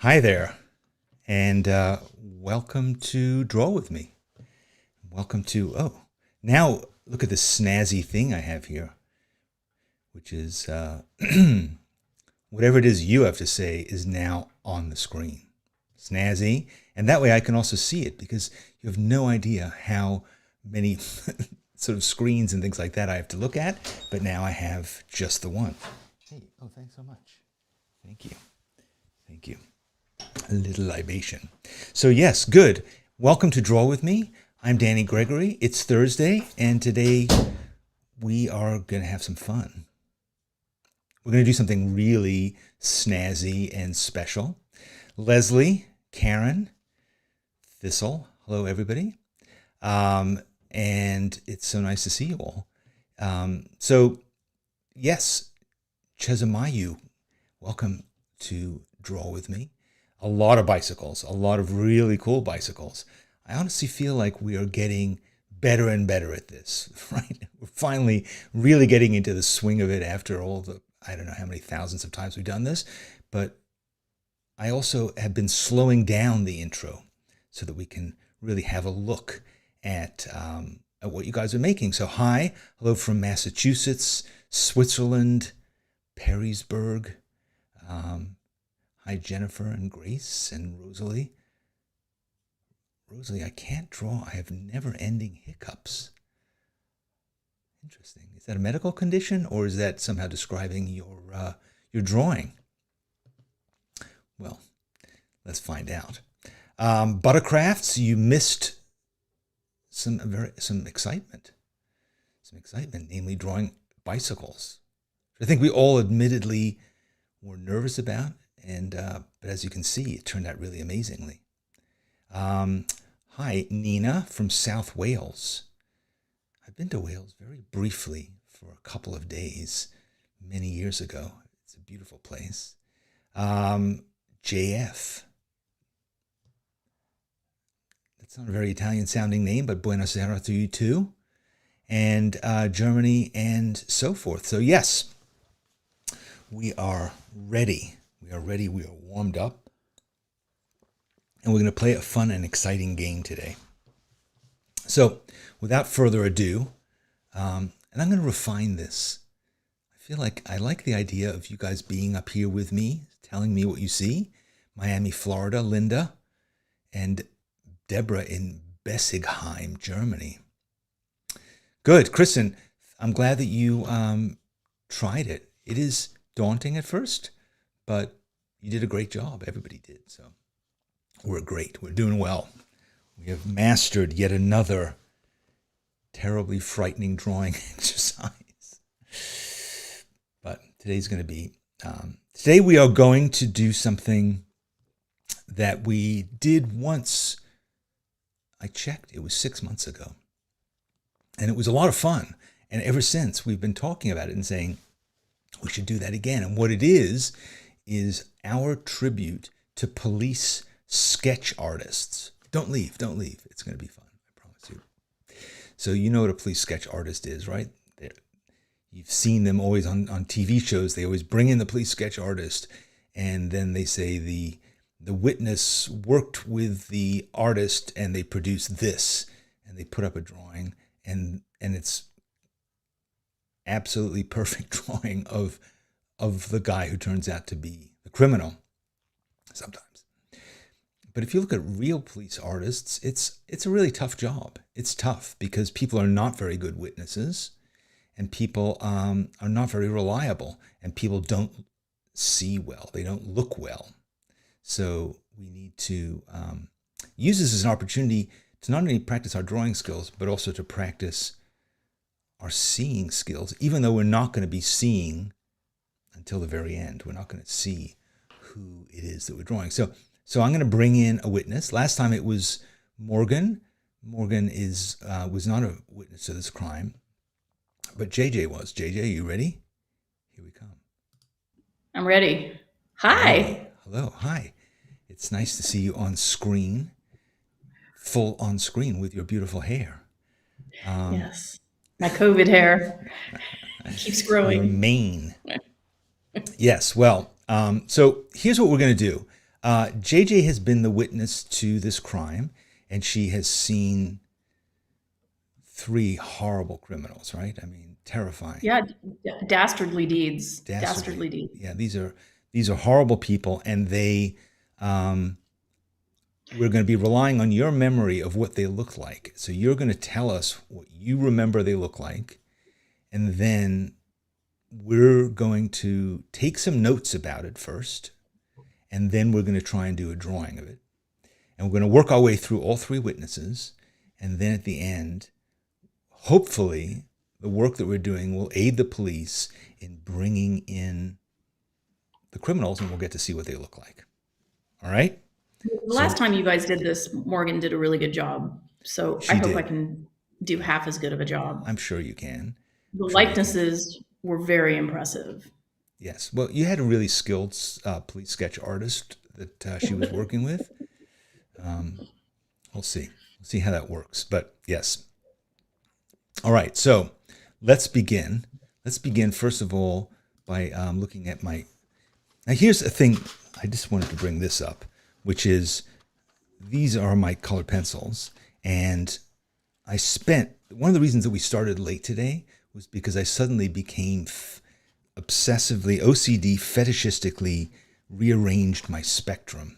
Hi there, and welcome to Draw With Me. Welcome to, now look at this snazzy thing I have here, which is whatever it is you have to say is now on the screen. Snazzy, and that way I can also see it because you have no idea how many sort of screens and things like that I have to look at, but now I have just the one. Hey, thanks so much. Thank you. Thank you. A little libation. So yes, good. Welcome to Draw With Me. I'm Danny Gregory. It's Thursday, and today we are going to have some fun. We're going to do something really snazzy and special. Leslie, Karen, Thistle, hello everybody. And it's so nice to see you all. So yes, Chesamayu, welcome to Draw With Me. A lot of bicycles, a lot of really cool bicycles. I honestly feel like we are getting better and better at this, right? We're finally really getting into the swing of it after all the, I don't know how many thousands of times we've done this, but I also have been slowing down the intro so that we can really have a look at what you guys are making. So hi, hello from Massachusetts, Switzerland, Perrysburg. Hi, Jennifer and Grace and Rosalie. Rosalie, I can't draw. I have never-ending hiccups. Interesting. Is that a medical condition, or is that somehow describing your drawing? Well, let's find out. Buttercrafts, you missed some excitement. Some excitement, namely drawing bicycles. I think we all admittedly were nervous about. And but as you can see, it turned out really amazingly. Hi, Nina from South Wales. I've been to Wales very briefly for a couple of days many years ago. It's a beautiful place. JF. That's not a very Italian sounding name, but Buenos Aires to you too. And Germany and so forth. So yes, we are ready. We are ready, we are warmed up, and we're going to play a fun and exciting game today. So, without further ado, and I'm going to refine this. I feel like I like the idea of you guys being up here with me, telling me what you see. Miami, Florida, Linda, and Deborah in Bessigheim, Germany. Good, Kristen, I'm glad that you tried it. It is daunting at first, but you did a great job. Everybody did. So we're great. We're doing well. We have mastered yet another terribly frightening drawing exercise. But today's going to be, today we are going to do something that we did once. I checked. It was 6 months ago. And it was a lot of fun. And ever since, we've been talking about it and saying, we should do that again. And what it is our tribute to police sketch artists. Don't leave. It's going to be fun, I promise you. So you know what a police sketch artist is, right? You've seen them always on TV shows. They always bring in the police sketch artist, and then they say the witness worked with the artist, and they produced this, and they put up a drawing, and it's absolutely perfect drawing of the guy who turns out to be the criminal sometimes. But if you look at real police artists, it's a really tough job. It's tough because people are not very good witnesses, and people are not very reliable, and people don't see well. They don't look well. So we need to use this as an opportunity to not only practice our drawing skills, but also to practice our seeing skills, even though we're not going to be seeing until the very end. We're not going to see who it is that we're drawing. So I'm going to bring in a witness. Last time it was Morgan. Morgan was not a witness to this crime, but JJ was. JJ, you ready? Here we come. I'm ready. Hi. Hello. Hi. It's nice to see you on screen, full on screen with your beautiful hair. Yes. My COVID hair keeps growing. Your mane. Yes. Well, so here's what we're going to do. JJ has been the witness to this crime, and she has seen 3 horrible criminals, right? I mean, terrifying. Yeah, dastardly deeds. Dastardly deeds. Yeah, these are horrible people, and they we're going to be relying on your memory of what they look like. So you're going to tell us what you remember they look like, and then we're going to take some notes about it first, and then we're going to try and do a drawing of it. And we're going to work our way through all 3 witnesses, and then at the end, hopefully, the work that we're doing will aid the police in bringing in the criminals, and we'll get to see what they look like. All right? The last time you guys did this, Morgan did a really good job. So I hope I can do half as good of a job. I'm sure you can. The likenesses were very impressive. Yes. Well, you had a really skilled police sketch artist that she was working with. We'll see. We'll see how that works. But yes. All right. So let's begin. Let's begin, first of all, by looking at my... Now, here's a thing. I just wanted to bring this up, which is these are my colored pencils. And I spent... One of the reasons that we started late today was because I suddenly became obsessively, OCD, fetishistically rearranged my spectrum.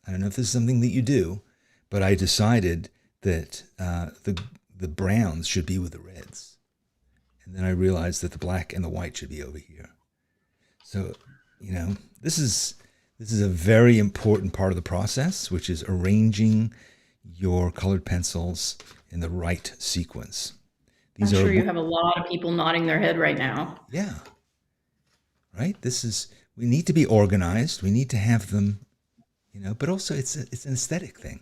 I don't know if this is something that you do, but I decided that the browns should be with the reds. And then I realized that the black and the white should be over here. So, you know, this is a very important part of the process, which is arranging your colored pencils in the right sequence. I'm sure you have a lot of people nodding their head right now. Yeah. Right? We need to be organized. We need to have them, you know, but also it's an aesthetic thing.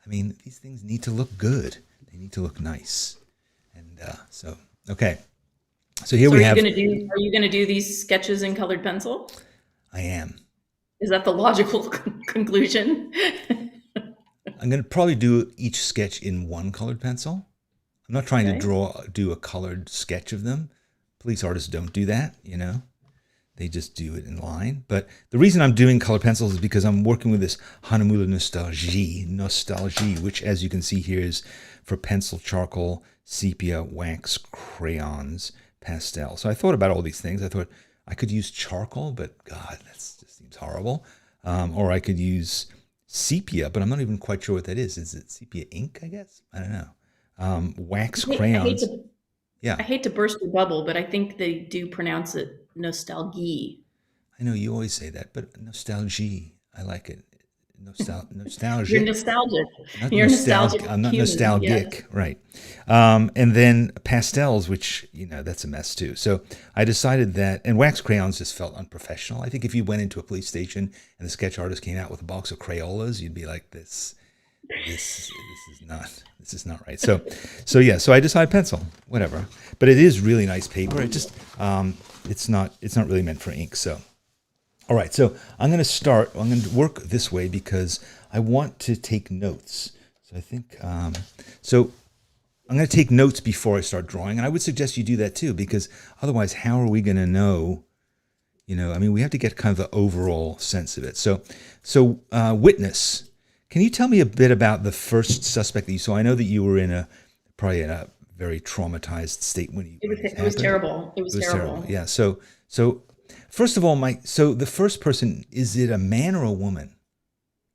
I mean, these things need to look good. They need to look nice. And so, okay. So here we have... Are you going to do these sketches in colored pencil? I am. Is that the logical conclusion? I'm going to probably do each sketch in one colored pencil. I'm not trying to do a colored sketch of them. Police artists don't do that, you know. They just do it in line. But the reason I'm doing colored pencils is because I'm working with this Hahnemühle Nostalgie, which, as you can see here, is for pencil, charcoal, sepia, wax, crayons, pastel. So I thought about all these things. I thought I could use charcoal, but God, that just seems horrible. Or I could use sepia, but I'm not even quite sure what that is. Is it sepia ink, I guess? I don't know. Wax crayons. I hate to burst your bubble, but I think they do pronounce it nostalgie. I know you always say that, but nostalgie, I like it. Nostalgic. You're nostalgic. You're nostalgic. I'm not nostalgic, yes. Right. And then pastels, which, you know, that's a mess too. So I decided that, and wax crayons just felt unprofessional. I think if you went into a police station and the sketch artist came out with a box of Crayolas, you'd be like, this is not right. So yeah, so I decided pencil, whatever. But it is really nice paper. It just, it's not really meant for ink. So, all right. So I'm going to work this way because I want to take notes. So I think, so I'm going to take notes before I start drawing. And I would suggest you do that too, because otherwise, how are we going to know, you know, I mean, we have to get kind of the overall sense of it. So witness. Can you tell me a bit about the first suspect that you saw? I know that you were probably in a very traumatized state when you. It was terrible. It was terrible. Yeah. So first of all, so the first person, is it a man or a woman?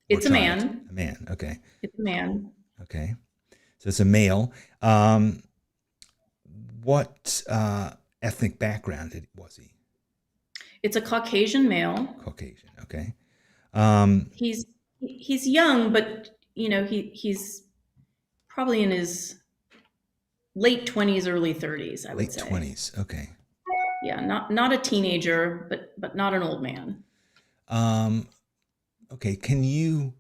It's a man. A man. Okay. It's a man. Okay. So it's a male. What ethnic background was he? It's a Caucasian male. Caucasian. Okay. He's young, but you know he's probably in his late 20s, early 30s. I would say. Late 20s. Okay. Yeah, not a teenager, but not an old man. Okay. Can you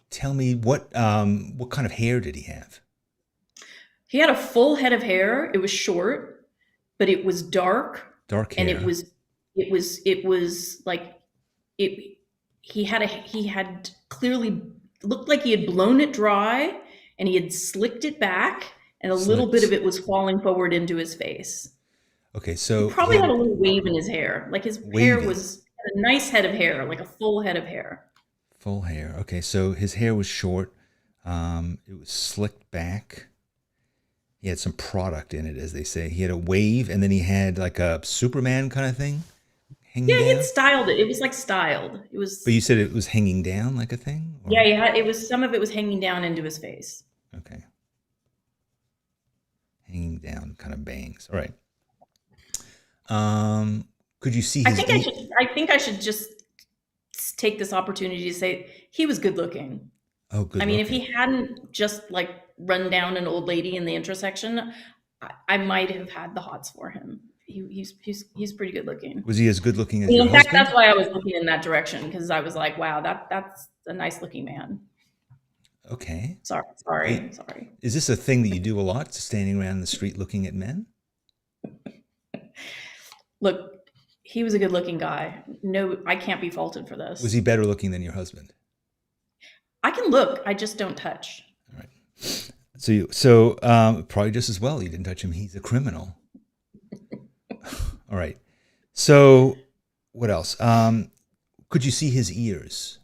tell me what kind of hair did he have? He had a full head of hair. It was short, but it was dark. Dark hair. And it was like it. He had clearly looked like he had blown it dry, and he had slicked it back, and a little bit of it was falling forward into his face. Okay, so he probably had a little wave in his hair. Like his hair was a nice head of hair, like a full head of hair. Full hair. Okay, so his hair was short. It was slicked back. He had some product in it, as they say. He had a wave, and then he had like a Superman kind of thing hanging Yeah, he had down. styled it. It was like styled. It But was you said it was hanging down like a thing, yeah, or it was some of it was hanging down into his face. okay, hanging down, kind of bangs. All right. Um, could you see I his think I should just take this opportunity to say he was good looking. Oh, good I mean, if looking. he hadn't just like run down an old lady in the intersection, I might have had the hots for him. He's pretty good looking. Was he as good looking I as mean, your in fact, husband? that's why I was looking in that direction because I was like, wow, that's a nice looking man. Okay. Sorry, I- sorry, sorry. Is this a thing that you do a lot, standing around the street looking at men? Look, he was a good looking guy. No, I can't be faulted for Was this. he better looking than your husband? I can look, I just don't touch. All right. So probably just as well you didn't touch him. He's a criminal. All right. So what else? Could you see his ears?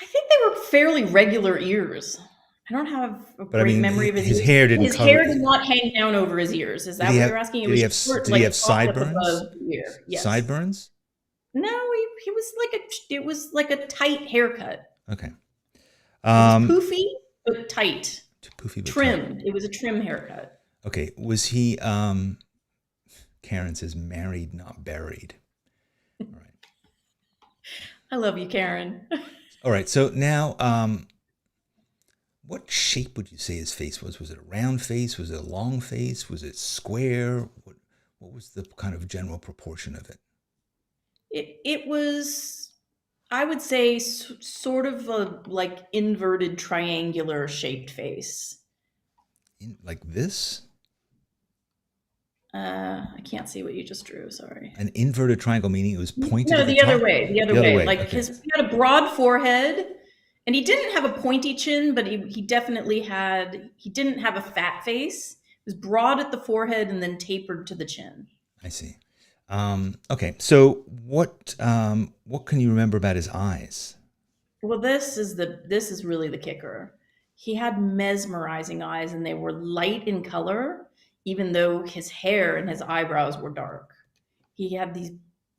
I think they were fairly regular ears. I don't have a But I great mean, memory of his his ears. hair didn't His cover. hair did not hang down over his ears. Is Did that he what have? you're asking? It Did was he have? short, Did he like have top lip sideburns? above the ear. Yes. Sideburns? No, he was like it was like a tight haircut. Okay. It was Um, poofy but tight, Too poofy but tight. trimmed. It was a trim haircut. Okay. Was he? Karen says married, not buried. All right. I love you, Karen. All right. So now, what shape would you say his face was? Was it a round face? Was it a long face? Was it square? What was the kind of general proportion of it? It was, I would say, sort of a like inverted triangular shaped face. Like this? I can't see what you just drew. Sorry. An inverted triangle, meaning it was pointed No, at the the other top? way. The other The other way. way. Like Okay. he had a broad forehead, and he didn't have a pointy chin, but he definitely had. He didn't have a fat face. It was broad at the forehead and then tapered to the chin. I see. Okay. So what can you remember about his eyes? Well, this is really the kicker. He had mesmerizing eyes, and they were light in color, even though his hair and his eyebrows were dark. He had these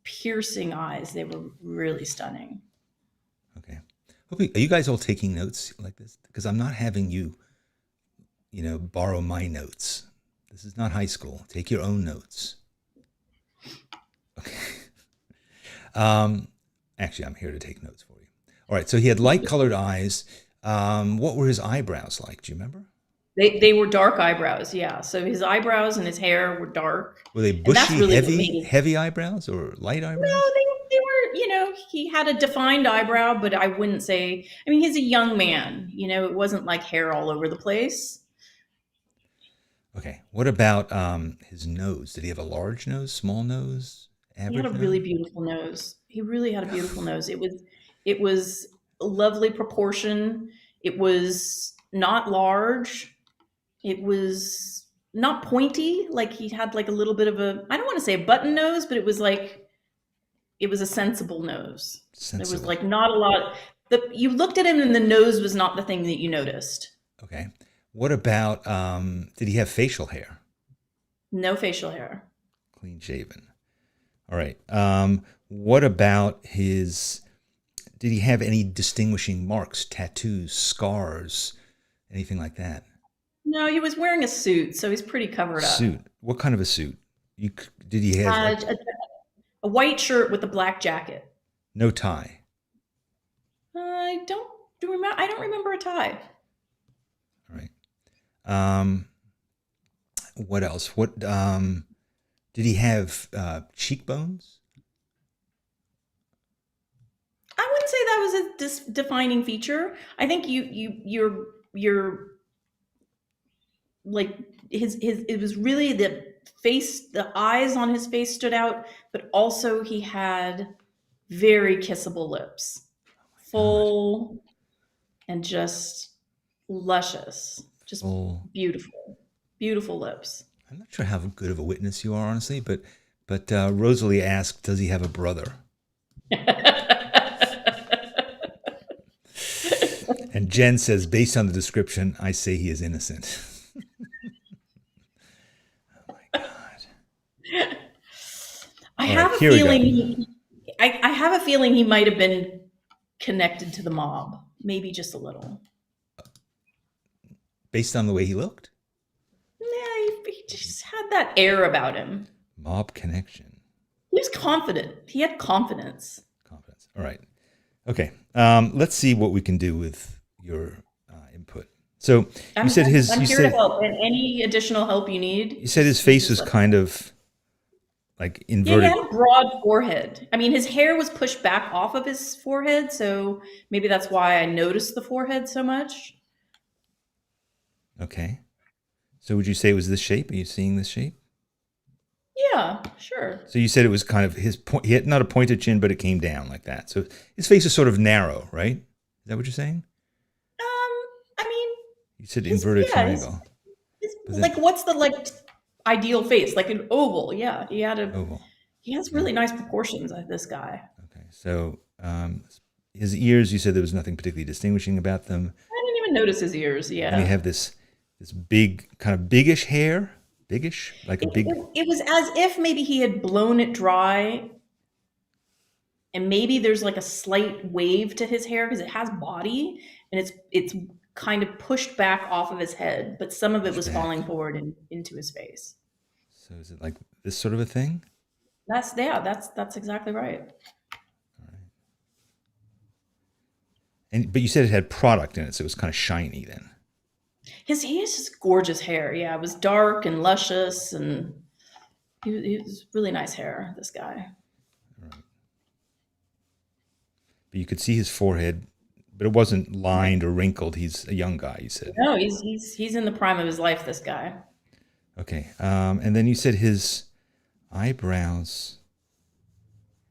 piercing eyes. They were really stunning. Okay. Are you guys all taking notes like this? Because I'm not having you, borrow my notes. This is not high school. Take your own notes. Okay. Actually, I'm here to take notes for you. All right. So he had light colored eyes. What were his eyebrows like? Do you remember? They were dark eyebrows, yeah. So his eyebrows and his hair were dark, Were they and that's bushy, really what made it. heavy eyebrows or light No, eyebrows? they were. He had a defined eyebrow, but I wouldn't say. I mean, he's a young man. It wasn't like hair all over the place. Okay. What about his nose? Did he have a large nose, small nose, He had a average really nose? beautiful nose. He really had a beautiful nose. It was a lovely proportion. It was not large. It was not pointy. Like he had like a little bit of a, I don't want to say a button nose, but it was a sensible nose. There was Sensible. like not a lot. You looked at him and the nose was not the thing that you noticed. Okay. What about did he have facial hair? No facial hair. Clean shaven. All right. What about did he have any distinguishing marks, tattoos, scars, anything like that? No, he was wearing a suit, so he's pretty covered up. Suit. What kind of a suit? Did he have like A white shirt with a black jacket. no tie? I don't remember a tie. All right. What else? What did he have cheekbones? I wouldn't say that was a defining feature. I think you're like his it was really the face, the eyes on his face stood out, but also he had very kissable lips, God. full and just luscious, just Full. beautiful, beautiful lips. I'm not sure how good of a witness you are, honestly, but But Rosalie asked, does he have a brother? And Jen says, based on the description, I say he is innocent. Oh my God. I have a feeling. I have a feeling he might have been connected to the mob, maybe just a little. Based on the way he looked? Yeah, he just had that air about him. Mob connection. He was confident. He had confidence. Confidence. All right. Okay. Let's see what we can do with your input. So you said his. I'm you here said, to help. And any additional help you need. You said his face was kind of like inverted. He had a broad forehead. I mean, his hair was pushed back off of his forehead, so maybe that's why I noticed the forehead so much. Okay. So would you say it was this shape? Are you seeing this shape? Yeah, sure. So you said it was kind of his point. He had not a pointed chin, but it came down like that. So his face is sort of narrow, right? Is that what you're saying? I mean, you said inverted triangle. Like, what's the ideal face? Like an oval. Yeah, he had a oval. He has really nice proportions. This guy. Okay, so his ears. You said there was nothing particularly distinguishing about them. I didn't even notice his ears. Yeah. And he have this big kind of biggish hair. Biggish, like a big. It was as if maybe he had blown it dry, and maybe there's like a slight wave to his hair because it has body, and it's kind of pushed back off of his head, but some of it was falling forward into his face. So is it like this sort of a thing? That's exactly right. All right. But you said it had product in it, so it was kind of shiny then. He has just gorgeous hair. Yeah, it was dark and luscious, and he was really nice hair. This guy. All right. But you could see his forehead, but it wasn't lined or wrinkled. He's a young guy. You said. No, he's in the prime of his life. This guy. Okay, and then you said his eyebrows.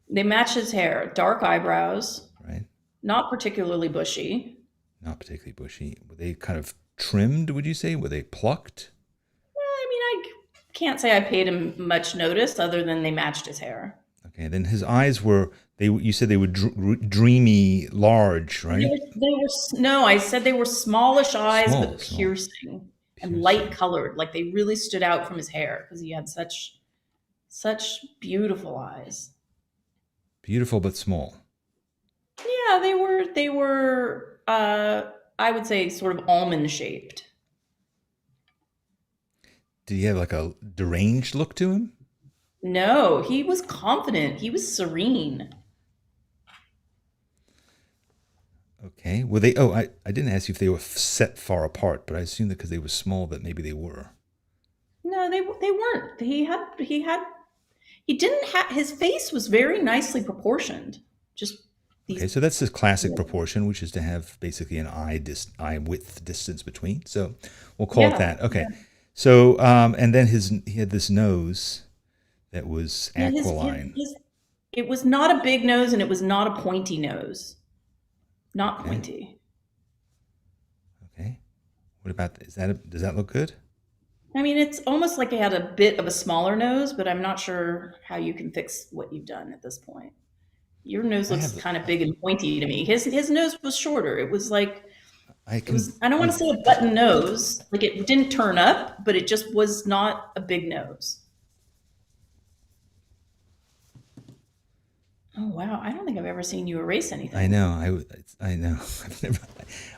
They match his hair. Dark eyebrows. Right. Not particularly bushy. Not particularly bushy. Were they kind of trimmed, would you say? Were they plucked? I mean, I can't say I paid him much notice other than they matched his hair. Okay, then his eyes were, you said they were dreamy, large, right? No, I said they were smallish eyes, but piercing and light colored. Like they really stood out from his hair because he had such beautiful eyes. Beautiful, but small. Yeah, they were, I would say sort of almond shaped. Did he have like a deranged look to him? No, he was confident. He was serene. Okay. Were they? Oh, I didn't ask you if they were set far apart, but I assumed that because they were small that maybe they were. No, they weren't. He didn't have, his face was very nicely proportioned. Just these. Okay, so that's the classic proportion, which is to have basically an eye width distance between. So we'll call it that. Okay. Yeah. So and then he had this nose that was aquiline. It was not a big nose, and it was not a pointy nose. Not pointy. Okay. What about, does that look good? I mean, it's almost like he had a bit of a smaller nose, but I'm not sure how you can fix what you've done at this point. Your nose looks kind of big and pointy to me. His nose was shorter. It was like, I don't want to say a button nose. Like it didn't turn up, but it just was not a big nose. Oh, wow. I don't think I've ever seen you erase anything. I know. I know.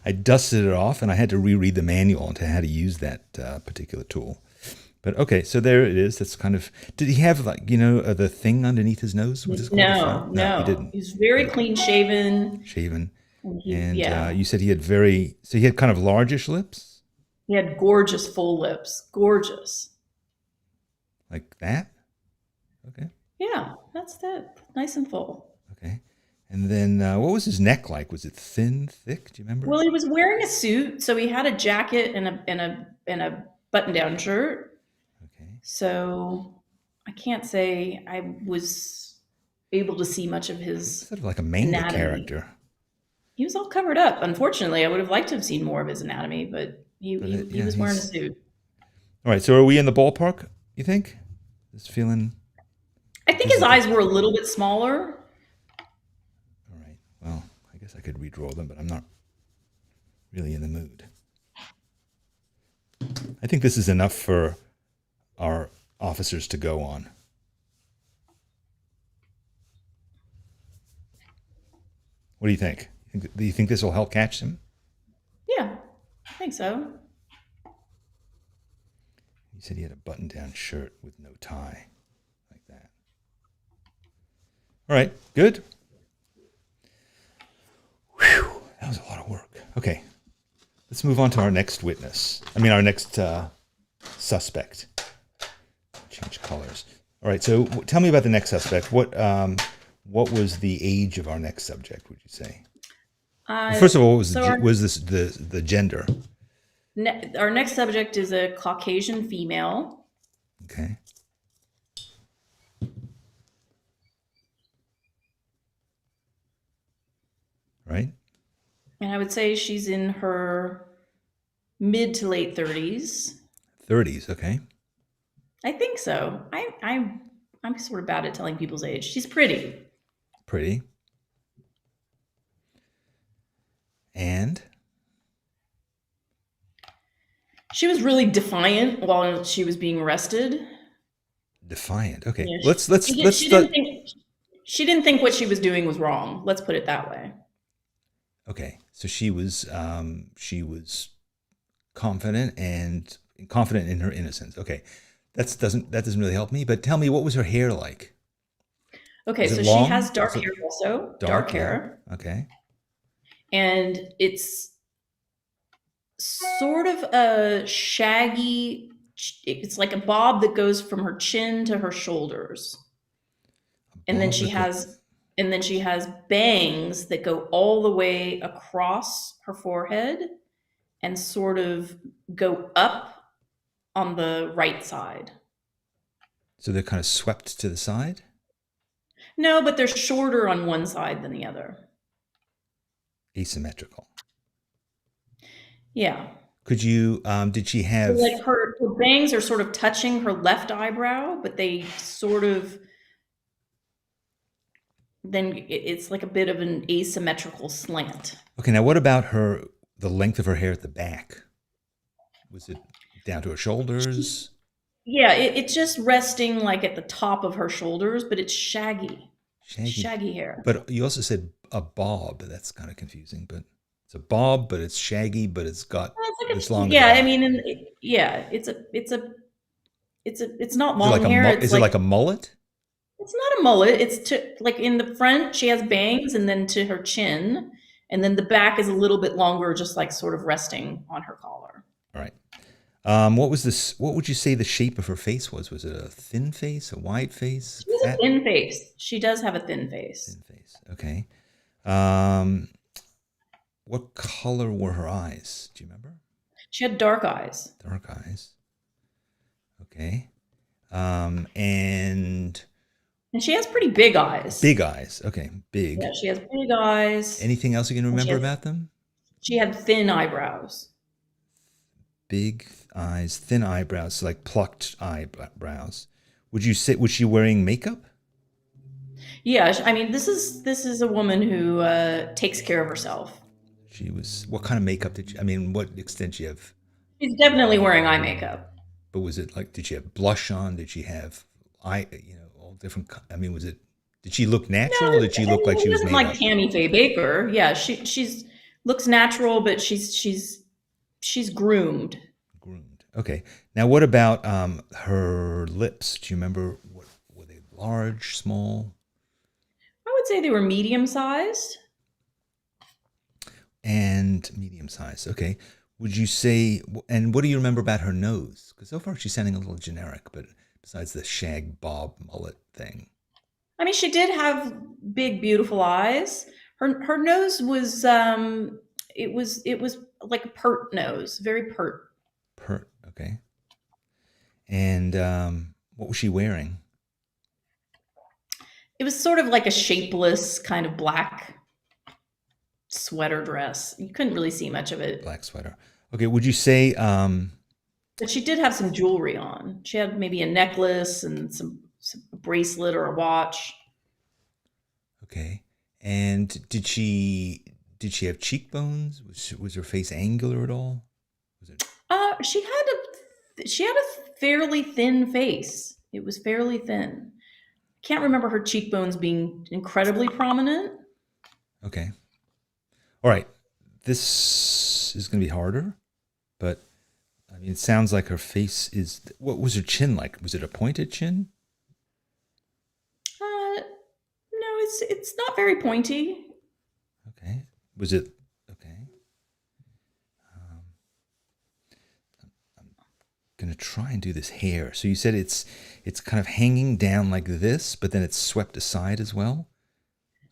I dusted it off, and I had to reread the manual on how to use that particular tool. But okay, so there it is. That's kind of. Did he have the thing underneath his nose? No, he didn't. He was very clean shaven. And you said he had so he had kind of largish lips. He had gorgeous full lips. Gorgeous. Like that. Okay. Yeah, that's it. Nice and full. Okay. And then what was his neck like? Was it thin, thick? Do you remember? Well, he was wearing a suit, so he had a jacket and a button-down shirt. Okay. So I can't say I was able to see much of his sort of like a manga character. He was all covered up. Unfortunately, I would have liked to have seen more of his anatomy, but he was wearing a suit. All right. So are we in the ballpark, you think? Just feeling... think his eyes were a little bit smaller. All right. Well, I guess I could redraw them, but I'm not really in the mood. I think this is enough for our officers to go on. What do you think? Do you think this will help catch them? Yeah, I think so. He said he had a button-down shirt with no tie, like that. All right, good. Whew, that was a lot of work. Okay, let's move on to our next witness. Our next suspect. Change colors. All right, so tell me about the next suspect. What was the age of our next subject, would you say? First of all, what was the gender? Our next subject is a Caucasian female. Okay. Right. And I would say she's in her mid to late 30s. 30s, okay. I think so. I'm sort of bad at telling people's age. She's pretty. Pretty. And? She was really defiant while she was being arrested. Defiant. Okay. Yeah, let's start. She didn't think what she was doing was wrong. Let's put it that way. Okay. So she was confident in her innocence. Okay. That doesn't really help me, but tell me, what was her hair like? Okay, so she has dark hair also. Dark hair. Okay. And it's sort of a shaggy, it's like a bob that goes from her chin to her shoulders. And then she has bangs that go all the way across her forehead and sort of go up on the right side. So they're kind of swept to the side? No, but they're shorter on one side than the other. Asymmetrical. Yeah. Could you, did she have... So like her bangs are sort of touching her left eyebrow, but they sort of, then it's like a bit of an asymmetrical slant. Okay, now what about the length of her hair at the back? Was it down to her shoulders? Yeah, it's just resting like at the top of her shoulders, but it's shaggy. Shaggy hair. But you also said a bob. That's kind of confusing, but it's a bob, but it's shaggy, but it's got it's long. Yeah, it's not long hair. Is it like a mullet? It's not a mullet. It's like in the front she has bangs, and then to her chin, and then the back is a little bit longer, just like sort of resting on her collar. All right. What would you say the shape of her face was? Was it a thin face, a wide face? She has a thin face. She does have a thin face. Thin face. Okay. What color were her eyes? Do you remember? She had dark eyes. Dark eyes. Okay. And she has pretty big eyes. Big eyes. Okay. Big. Yeah, she has big eyes. Anything else you can remember about them? She had thin eyebrows. Big eyes, thin eyebrows, like plucked eyebrows. Was she wearing makeup? Yeah, this is a woman who takes care of herself. She was. What kind of makeup did what extent did she have? She's definitely wearing eye makeup. But was it like, did she have blush on? Did she have all different? Was it? Did she look natural? No, or did she look like she was made like up? Tammy Faye Baker? Yeah, she's looks natural, but she's groomed. Groomed. Okay. Now, what about her lips? Do you remember? Were they large, small? I would say they were medium-sized. And medium-sized. Okay. Would you say? And what do you remember about her nose? Because so far she's sounding a little generic, but besides the shag bob mullet thing. She did have big, beautiful eyes. Her nose was it was like a pert nose, very pert. Pert, okay. And what was she wearing? It was sort of like a shapeless kind of black sweater dress. You couldn't really see much of it. Black sweater. Okay, would you say but she did have some jewelry on. She had maybe a necklace and some a bracelet or a watch. Okay. And did she have cheekbones? Was her face angular at all? Was it She had a fairly thin face. It was fairly thin. Can't remember her cheekbones being incredibly prominent. okay? All right. This is going to be harder, but I mean, it sounds like her face is. What was her chin like? Was it a pointed chin? No, it's not very pointy. Okay. Was it okay? I'm gonna try and do this hair. So you said it's kind of hanging down like this, but then it's swept aside as well,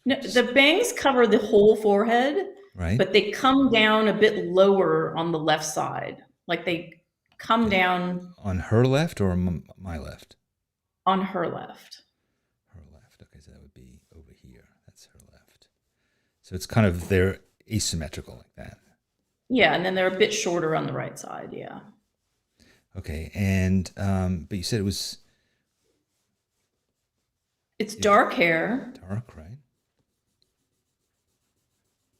No, the bangs cover the whole forehead, right? but they come down a bit lower on the left side. Like they come down On her left or my left? on her left. Her left. Okay, so that would be over here. That's her left. So it's kind of they're asymmetrical like that. Yeah, and then they're a bit shorter on the right side. Yeah. Okay, and but you said It's dark hair, dark, right?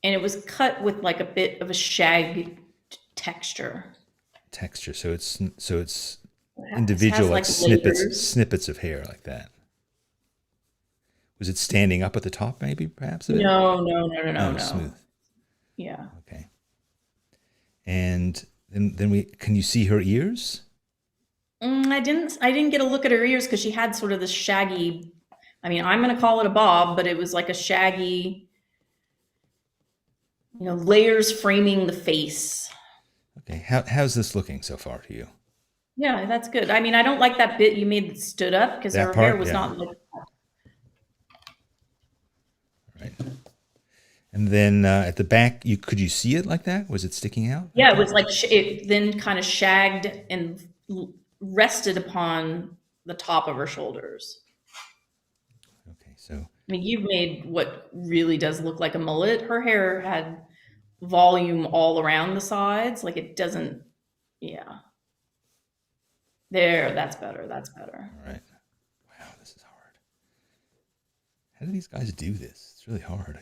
and it was cut with like a bit of a shag texture. Texture. So it's It individual, has like layers. snippets of hair like that. Was it standing up at the top, maybe, perhaps? Of it? No. Smooth. Yeah. Okay. And then can you see her ears? I didn't get a look at her ears because she had sort of this shaggy. I mean, I'm going to call it a bob, but it was like a shaggy, layers framing the face. Okay. How's this looking so far to you? Yeah, that's good. I mean, I don't like that bit you made that stood up because That her part, hair was yeah. not like. Right. And then at the back, could you see it like that? Was it sticking out? Yeah, it was like it then kind of shagged and rested upon the top of her shoulders. Okay. So I mean, you've made what really does look like a mullet. Her hair had volume all around the sides. Like it doesn't, yeah. There, that's better. That's better. all right. Wow, this is hard. How do these guys do this? It's really hard.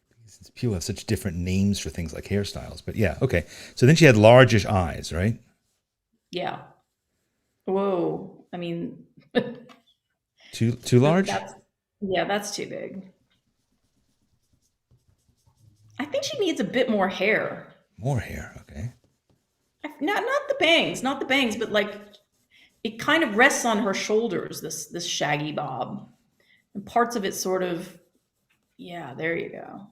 Because people have such different names for things like hairstyles. But yeah, okay. So then she had largish eyes, right? Yeah. Whoa. I mean, Too large? that's too big. I think she needs a bit more hair. More hair, okay. Not the bangs, but like it kind of rests on her shoulders, this shaggy bob. And parts of it sort of, yeah, there you go.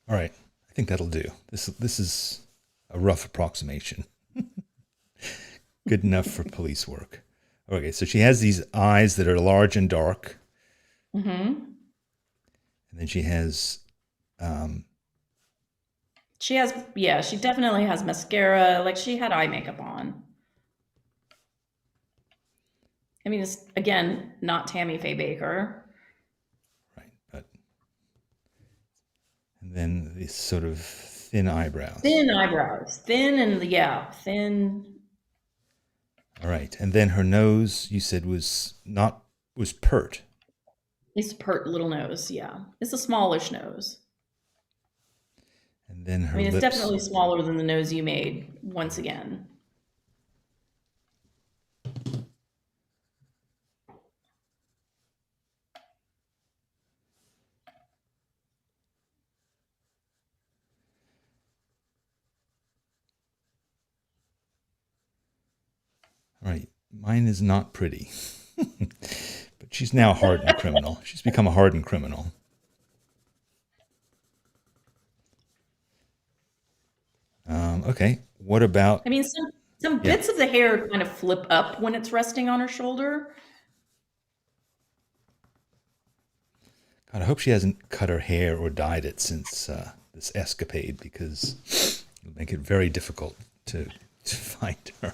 All right. I think that'll do. This is a rough approximation. Good enough for police work. Okay, so she has these eyes that are large and dark. Mm-hmm. And then she has She definitely has mascara. Like she had eye makeup on. I mean, it's again not Tammy Faye Baker. right, and then these sort of thin eyebrows. Thin eyebrows, thin. All right, and then her nose, you said was pert. It's a pert little nose. Yeah, it's a smallish nose. And then her I mean, it's lips. definitely smaller than the nose you made. Once again. All right, mine is not pretty. But she's now a hardened criminal. She's become a hardened criminal. Okay, what about... I mean, some bits of the hair kind of flip up when it's resting on her shoulder. God, I hope she hasn't cut her hair or dyed it since this escapade, because it would make it very difficult to find her.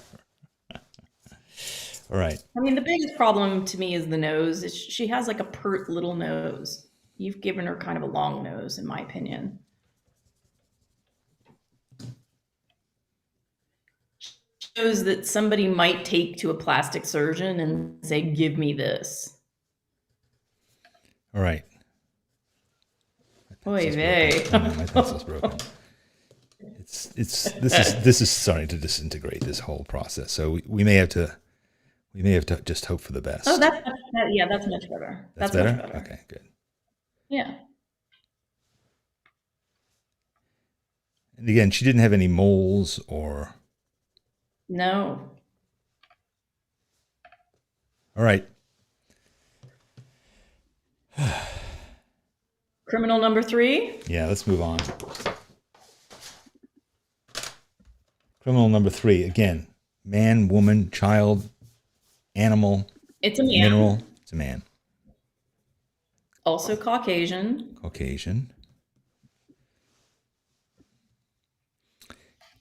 All right. I mean, the biggest problem to me is the nose. She has like a pert little nose. You've given her kind of a long nose, in my opinion. shows that somebody might take to a plastic surgeon and say, "Give me this." All right. Oy vey. Oh, no, my pencil's broken. This is starting to disintegrate, this whole process. So we may have to just hope for the best. Oh, yeah, that's much better. That's better? Much better. Okay, good. Yeah. And again, she didn't have any moles or. No. All right. Criminal number 3? Yeah, let's move on. Criminal number 3, again, man, woman, child, animal. It's a man. Mineral. It's a man. Also Caucasian. Caucasian.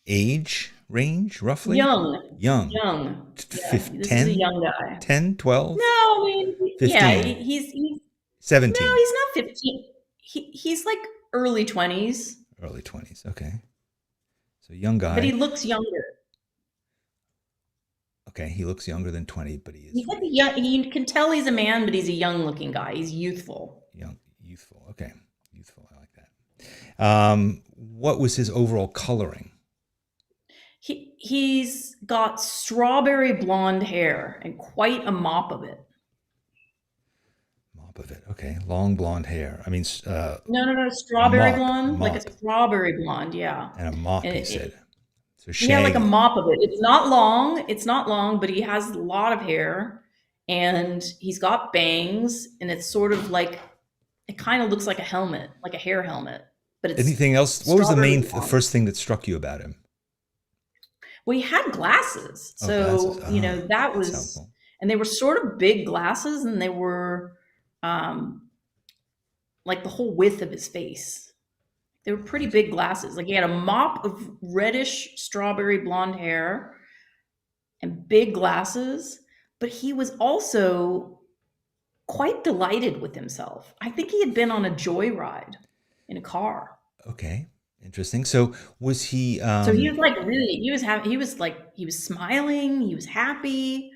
Age range, roughly? Young. Young. Yeah, 10? this is a young guy. 10, 12? No, I mean, 15. yeah, he's 17. No, he's not 15. He's like early 20s. Early 20s, okay. So young guy. But he looks younger. Okay, he looks younger than 20, but he is. He's like you can tell he's a man, but he's a young looking guy. He's youthful. Youthful, okay. Youthful, I like that. What was his overall coloring? He's got strawberry blonde hair and quite a mop of it. Mop of it, okay. Long blonde hair. I mean, No, strawberry mop, blonde, mop. like a strawberry blonde, yeah. And a mop, And he said. So yeah, like a shaggy. mop of it. It's not long, but he has a lot of hair, and he's got bangs, and it's sort of like, it kind of looks like a helmet, like a hair helmet. But it's Anything else? What was the blonde. first thing that struck you about him? Well, he had glasses, Oh, so glasses. you know that That's was, helpful. and they were sort of big glasses, and they were like the whole width of his face. They were pretty big glasses. Like he had a mop of reddish strawberry blonde hair and big glasses, but he was also quite delighted with himself. I think he had been on a joyride in a car. Okay, interesting. So was he? So he was like really, he was smiling, he was happy.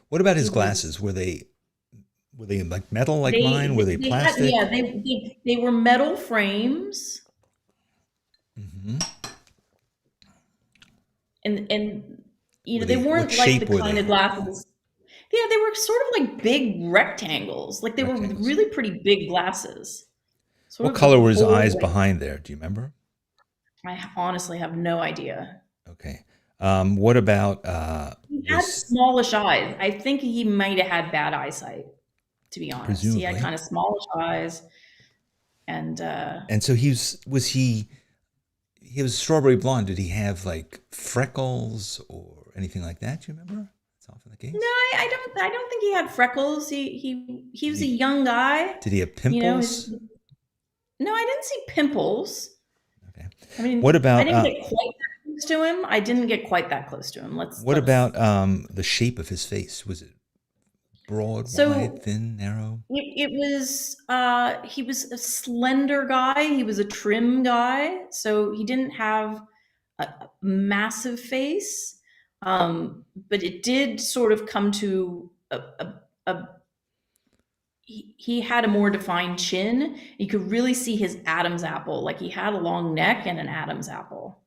What about his He was- glasses? Were they like metal, like mine? Were they plastic? They were metal frames, Mm-hmm. and you know Were they they- weren't what like shape the were kind they? of glasses. Yeah, they were sort of like big rectangles. Like they Rectangles. were really pretty big glasses. Sort What of color the were his whole eyes way. behind there? Do you remember? I honestly have no idea. Okay. What about He had smallish eyes. I think he might have had bad eyesight, to be honest. He had Presumably. kind of smallish eyes. And so he was strawberry blonde. Did he have like freckles or anything like that? Do you remember? That's often the case. no, I don't think he had freckles. He was a young guy. Did he have You know, pimples? no, I didn't see pimples. Okay. I mean, What about, I didn't get quite that close to him. I didn't get quite that close to him. What about the shape of his face? Was it broad, So- wide, thin, narrow? It was he was a slender guy. He was a trim guy. So he didn't have a massive face. But it did sort of come to he had a more defined chin. You could really see his Adam's apple. Like he had a long neck and an Adam's apple.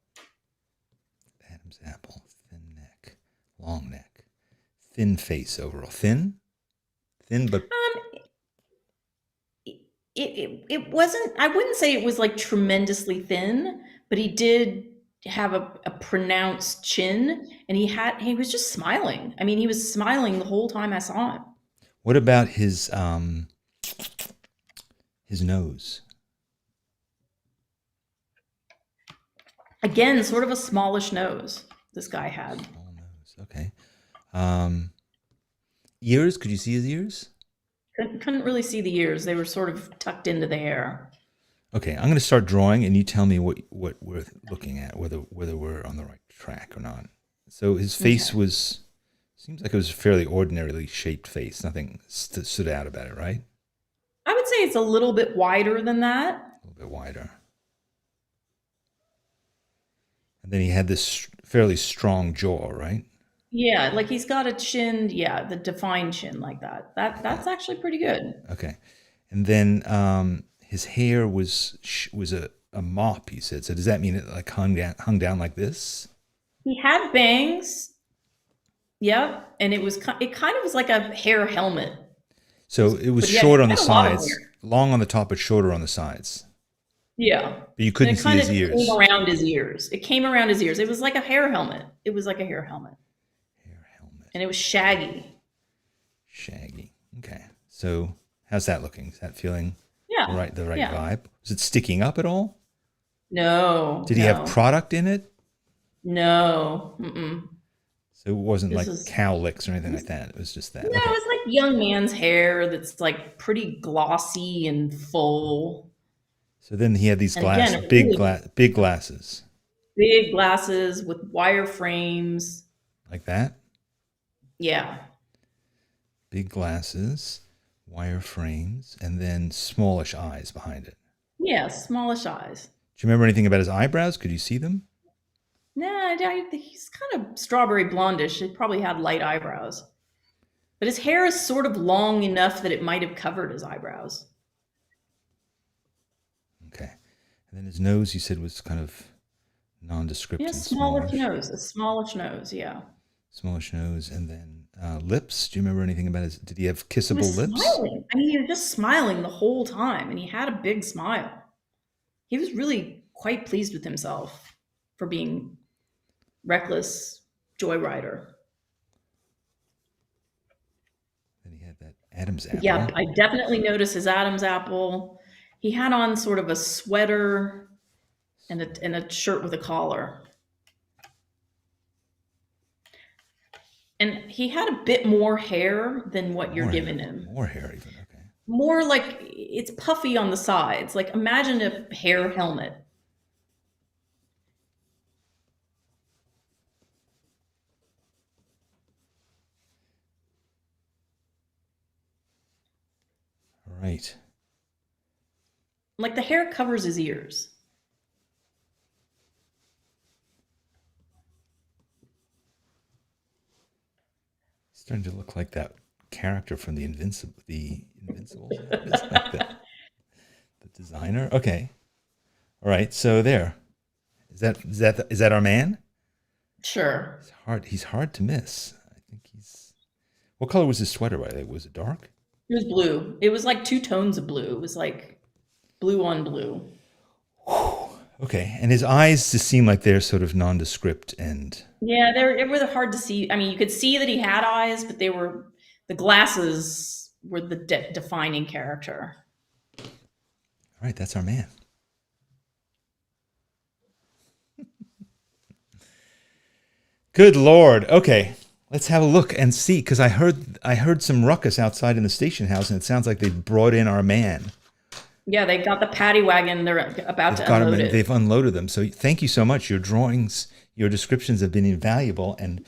Adam's apple, thin neck, long neck, thin face overall. Thin, but It wasn't, I wouldn't say it was like tremendously thin, but he did have a pronounced chin, and he was just smiling. I mean, he was smiling the whole time I saw him. what about his nose? Again, sort of a smallish nose this guy had. Small nose. Okay. Ears? Could you see his ears? Couldn't really see the ears. They were sort of tucked into the hair. Okay, I'm going to start drawing, and you tell me what we're looking at, whether we're on the right track or not. So his face seems like it was a fairly ordinarily shaped face. Nothing stood out about it, right? I would say it's a little bit wider than that. A little bit wider. And And then he had this fairly strong jaw, right? Yeah, like he's got a chin, yeah, the defined chin like that. That's actually pretty good. Okay. And then his hair was a mop, you said. So does that mean it like hung down like this? He had bangs, yep, and it kind of was like a hair helmet. So it was But short on he the had a lot of sides, hair. long on the top, but shorter on the sides. Yeah. But you And couldn't it see kind his of came ears. around his ears. It came around his ears. It was like a hair helmet. It was like a hair helmet. Hair helmet. And it was shaggy. Shaggy. Okay. So how's that looking? Is that feeling Yeah. the right Yeah. vibe? Was it sticking up at all? No. Did he have product in it? No. Mm-mm. So it wasn't This like is cowlicks or anything like that. It was just no, that. Okay. it's like young man's hair that's like pretty glossy and full. So then he had these And again, big glasses big glasses with wire frames. like that. Yeah. Big glasses, wire frames, and then smallish eyes behind it. Yeah, smallish eyes. Do you remember anything about his eyebrows? Could you see them? Nah, he's kind of strawberry blondish. He probably had light eyebrows. But his hair is sort of long enough that it might have covered his eyebrows. Okay. And then his nose, you said, was kind of nondescript Yeah, and smallish smallish. nose. A smallish nose, yeah. Smallish nose. And then lips. Do you remember anything about his? Did he have He kissable was lips? smiling. I mean, he was just smiling the whole time, and he had a big smile. He was really quite pleased with himself for being reckless joyrider. Then he had that Adam's apple. Yeah, I definitely noticed his Adam's apple. He had on sort of a sweater and a shirt with a collar. And he had a bit more hair than what you're giving him. More hair, even. Okay. More like it's puffy on the sides. Like imagine a hair helmet. All right. Like the hair covers his ears. He's starting to look like that character from the Invincible. It's like the designer. Okay. All right. So there. Is that our man? Sure. He's hard to miss. I think he's. What color was his sweater? By the way, was it dark? It was blue. It was like two tones of blue. It was like blue on blue. Okay, and his eyes just seem like they're sort of nondescript and. Yeah, they were hard to see. I mean, you could see that he had eyes, but the glasses were the defining character. All right, that's our man. Good Lord. Okay, let's have a look and see, because I heard some ruckus outside in the station house, and it sounds like they've brought in our man. Yeah, they got the paddy wagon. They're about to unload it. They've unloaded them. So thank you so much. Your drawings, your descriptions have been invaluable, and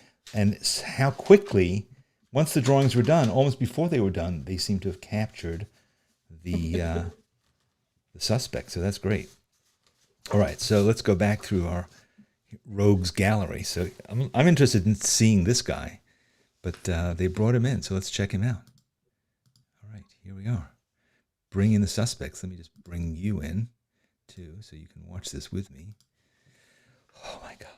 how quickly, once the drawings were done, almost before they were done, they seem to have captured the suspect. So that's great. All right, so let's go back through our rogues gallery. So I'm interested in seeing this guy, but they brought him in, so let's check him out. All right, here we are. Bring in the suspects. Let me just bring you in too, so you can watch this with me. Oh my God.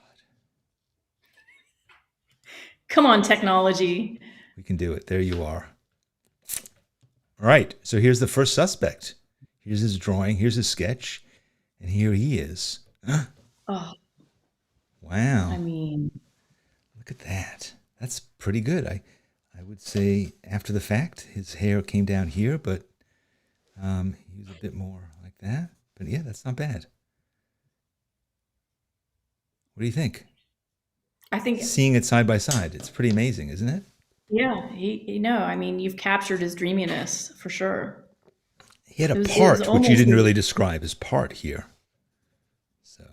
Come on, technology. We can do it. There you are. All right, so here's the first suspect. Here's his drawing, here's his sketch, and here he is. Oh, Wow. I mean, Look at that. That's pretty good. I would say after the fact, his hair came down here, but he was a bit more like that. But yeah, that's not bad. What do you think? I think, Seeing it side by side, it's pretty amazing, isn't it? yeah, I mean, you've captured his dreaminess for sure. He had a It was part, which you almost didn't like- really describe, his part here. So,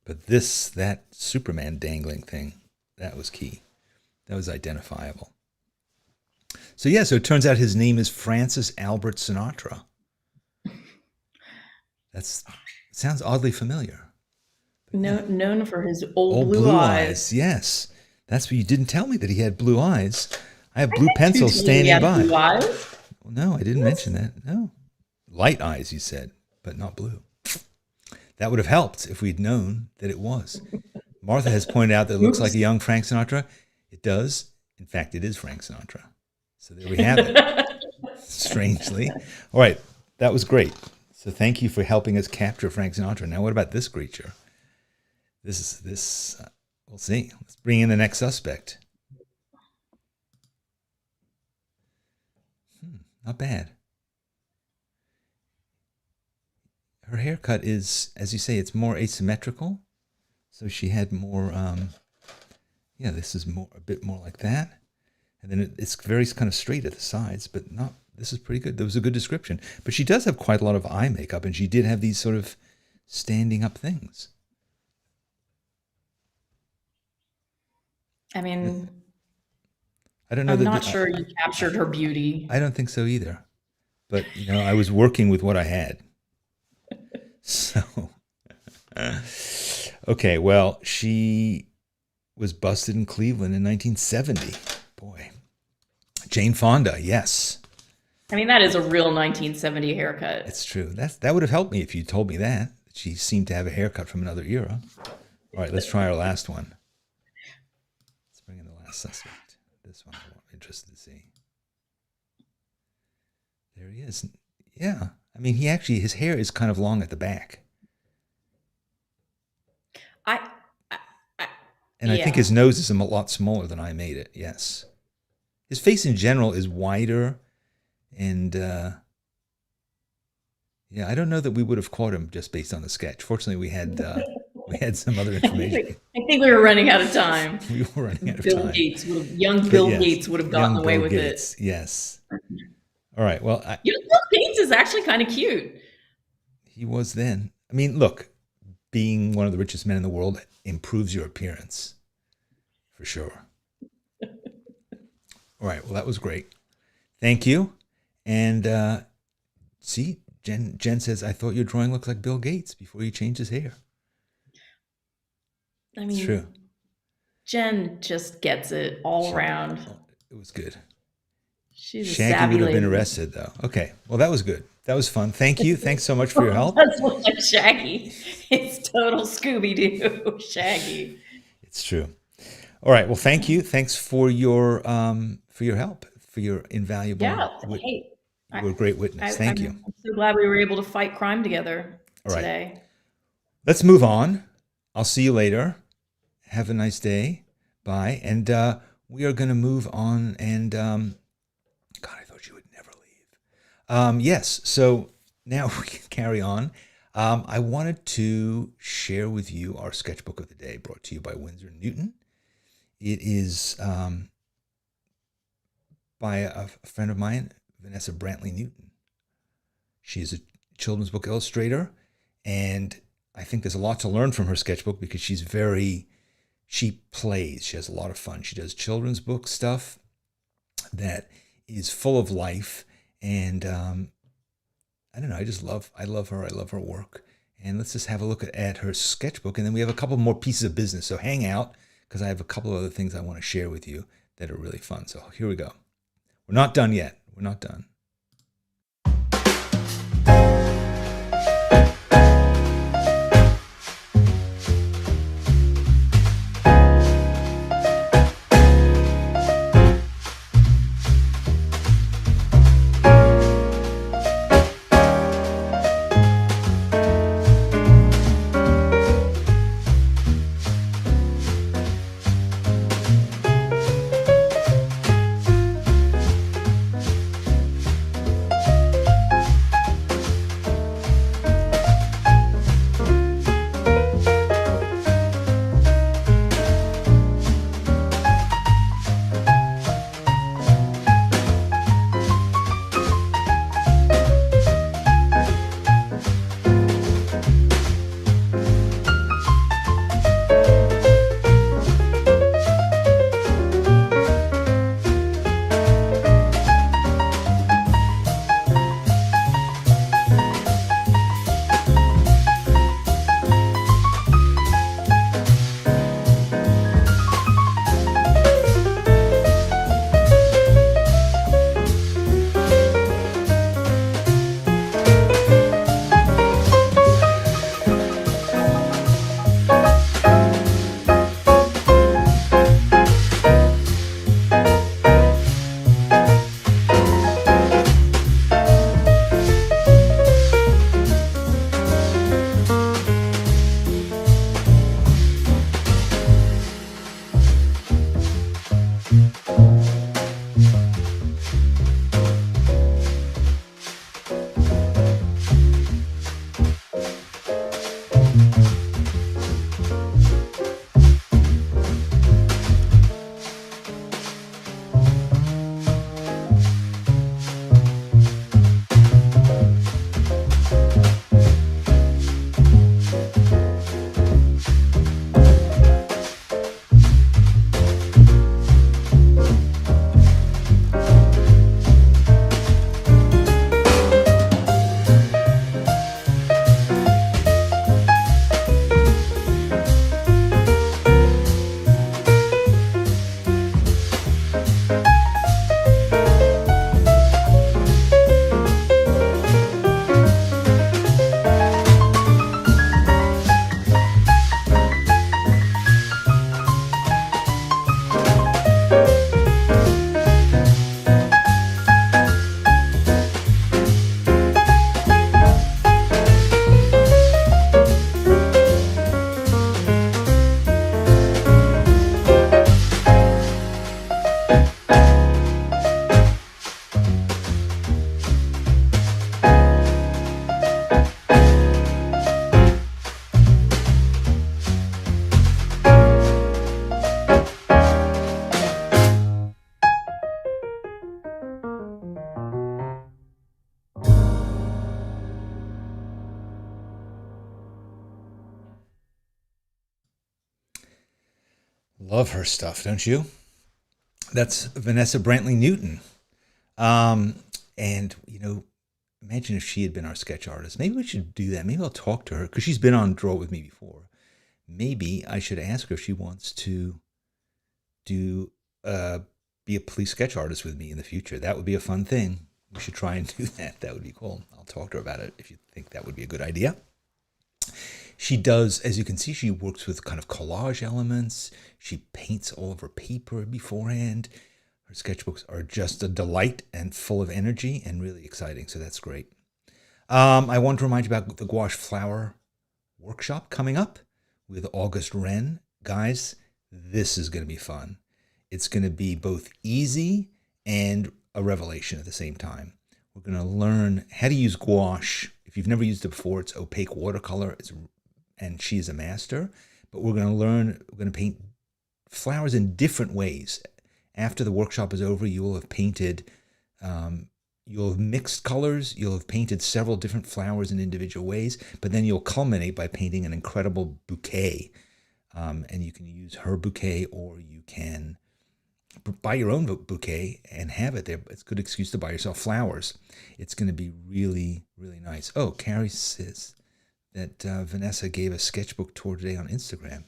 but that Superman dangling thing, that was key. That was identifiable. So yeah, so it turns out his name is Francis Albert Sinatra. Sounds oddly familiar. known for his old Old blue eyes. Yes. That's what you didn't tell me, that he had blue eyes. I have blue You pencils told me he standing had by. blue eyes. Well, no, I didn't mention that. No. Light eyes, you said, but not blue. That would have helped if we'd known that it was. Martha has pointed out that it looks like a young Frank Sinatra. It does. In fact, it is Frank Sinatra. So there we have it. Strangely. All right. That was great. So thank you for helping us capture Frank Sinatra. Now, what about this creature? We'll see. Let's bring in the next suspect. Not bad. Her haircut is, as you say, it's more asymmetrical. So she had more, this is a bit more like that. And then it's very kind of straight at the sides, but not, this is pretty good. That was a good description. But she does have quite a lot of eye makeup, and she did have these sort of standing up things. I mean, I don't know. I'm not sure you captured her beauty. I don't think so either. But, I was working with what I had. So, okay, well, she was busted in Cleveland in 1970. Boy. Jane Fonda, yes. I mean, that is a real 1970 haircut. It's true. That would have helped me if you told me that. She seemed to have a haircut from another era. All right, let's try our last one. Let's bring in the last suspect. This one I'm interested to see. There he is. Yeah. I mean, his hair is kind of long at the back. I think his nose is a lot smaller than I made it. Yes. His face in general is wider. And, I don't know that we would have caught him just based on the sketch. Fortunately, we had some other information. I think we were running out of time. We were running out of Bill time. Gates Bill Gates would have gotten away with it. Yes. All right. Well, Bill Gates is actually kind of cute. He was then. I mean, look, being one of the richest men in the world improves your appearance, for sure. All right. Well, that was great. Thank you. And see, Jen says, I thought your drawing looked like Bill Gates before you changed his hair. I mean, it's true. Jen just gets it all around. It was good. She's Shaggy a savvy would have lady. been arrested, though. Okay. Well, that was good. That was fun. Thank you. Thanks so much for your help. That's like Shaggy. It's total Scooby-Doo Shaggy. It's true. All right. Well, thank you. Thanks for your help, for your invaluable. Yeah. You were a great witness. Thank you. I'm so glad we were able to fight crime together today. Let's move on. I'll see you later. Have a nice day. Bye. And we are going to move on. And God, I thought you would never leave. Yes. So now we can carry on. I wanted to share with you our sketchbook of the day, brought to you by WinsorandNewton. It is by a friend of mine, Vanessa Brantley Newton. She is a children's book illustrator, and I think there's a lot to learn from her sketchbook because she plays. She has a lot of fun. She does children's book stuff that is full of life, and I don't know. I love her. I love her work. And let's just have a look at her sketchbook, and then we have a couple more pieces of business. So hang out, because I have a couple of other things I want to share with you that are really fun. So here we go. We're not done yet. We're not done. Love her stuff, don't you? That's Vanessa Brantley Newton. And, imagine if she had been our sketch artist. Maybe we should do that. Maybe I'll talk to her because she's been on Draw With Me before. Maybe I should ask her if she wants to be a police sketch artist with me in the future. That would be a fun thing. We should try and do that. That would be cool. I'll talk to her about it if you think that would be a good idea. She does, as you can see, she works with kind of collage elements. She paints all of her paper beforehand. Her sketchbooks are just a delight and full of energy and really exciting, so that's great. I want to remind you about the gouache flower workshop coming up with August Wren. Guys, this is going to be fun. It's going to be both easy and a revelation at the same time. We're going to learn how to use gouache. If you've never used it before, it's opaque watercolor, and she's a master. But we're going to paint flowers in different ways. After the workshop is over, you will have painted, you'll have mixed colors, you'll have painted several different flowers in individual ways, but then you'll culminate by painting an incredible bouquet. And you can use her bouquet, or you can buy your own bouquet and have it there. It's a good excuse to buy yourself flowers. It's going to be really, really nice. Oh, Carrie says that Vanessa gave a sketchbook tour today on Instagram.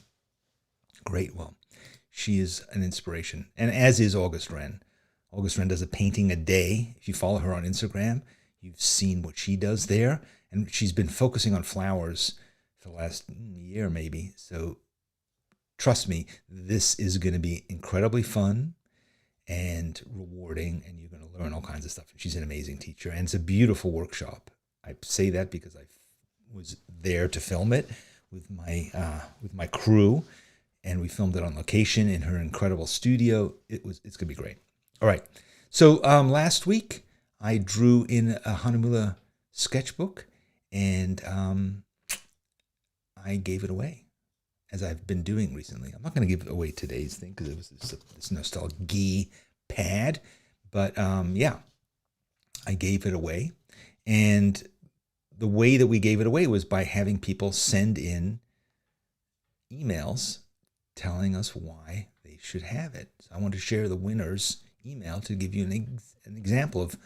Great. Well, she is an inspiration, and as is August Wren. August Wren does a painting a day. If you follow her on Instagram, you've seen what she does there, and she's been focusing on flowers for the last year maybe. So trust me, this is going to be incredibly fun and rewarding, and you're going to learn all kinds of stuff. She's an amazing teacher, and it's a beautiful workshop. I say that because I was there to film it with my crew, and we filmed it on location in her incredible studio. It's going to be great. All right. So last week I drew in a Hahnemühle sketchbook, and I gave it away, as I've been doing recently. I'm not going to give away today's thing because it was this Nostalgie pad. But yeah, I gave it away. And the way that we gave it away was by having people send in emails telling us why they should have it. So I want to share the winner's email to give you an example of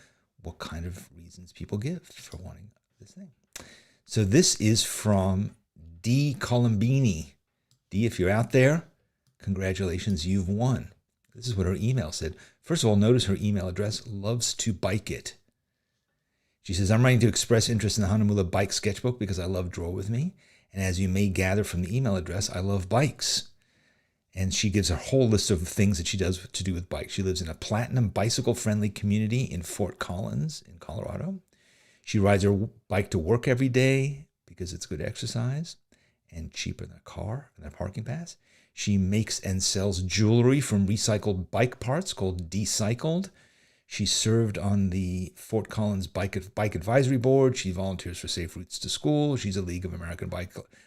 what kind of reasons people give for wanting this thing. So this is from D. Colombini. D, if you're out there, congratulations, you've won. This is what her email said. First of all, notice her email address, loves to bike it. She says, I'm writing to express interest in the Hahnemühle bike sketchbook because I love Draw With Me. And as you may gather from the email address, I love bikes. And she gives a whole list of things that she does to do with bikes. She lives in a platinum bicycle-friendly community in Fort Collins in Colorado. She rides her bike to work every day because it's good exercise and cheaper than a car and a parking pass. She makes and sells jewelry from recycled bike parts called Decycled. She served on the Fort Collins Bike Advisory Board. She volunteers for Safe Routes to School. She's a League of American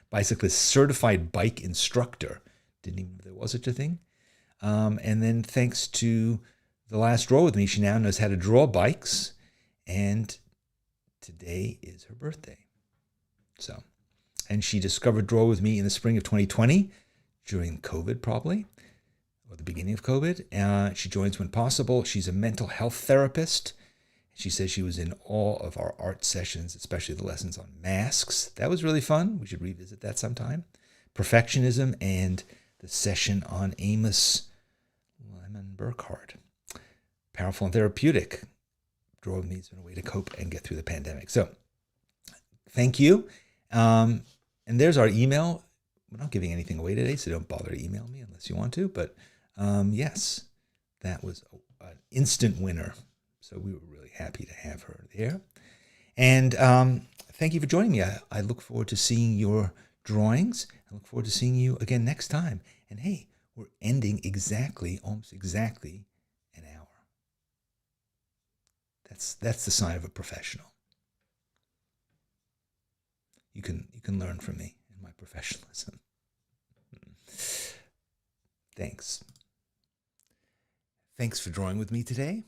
Bicyclists certified bike instructor. Didn't even know there was such a thing. And then thanks to the last Draw With Me, she now knows how to draw bikes. And today is her birthday. And she discovered Draw With Me in the spring of 2020, during COVID probably, or the beginning of COVID. She joins when possible. She's a mental health therapist. She says she was in awe of our art sessions, especially the lessons on masks. That was really fun. We should revisit that sometime. Perfectionism and the session on Amos Lemon Burkhardt. Powerful and therapeutic. Draw With Me has been a way to cope and get through the pandemic. So thank you. And there's our email. We're not giving anything away today, so don't bother to email me unless you want to. But yes, that was an instant winner. So we were really happy to have her there. And thank you for joining me. I look forward to seeing your drawings. I look forward to seeing you again next time. And hey, we're ending almost exactly an hour. That's the sign of a professional. You can learn from me and my professionalism. Thanks. Thanks for drawing with me today.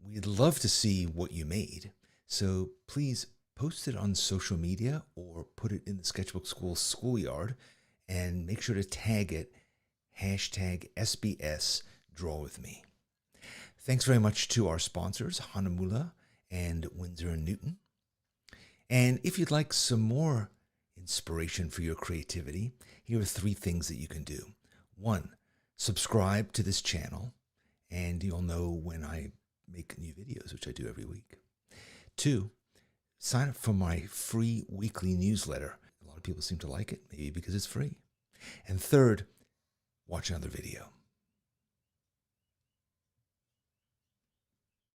We'd love to see what you made. So please post it on social media or put it in the Sketchbook School schoolyard, and make sure to tag it hashtag SBS Draw With Me. Thanks very much to our sponsors, Hahnemühle and WinsorandNewton. And if you'd like some more inspiration for your creativity, here are 3 things that you can do. 1, subscribe to this channel, and you'll know when I make new videos, which I do every week. 2, sign up for my free weekly newsletter. A lot of people seem to like it, maybe because it's free. And 3rd, watch another video.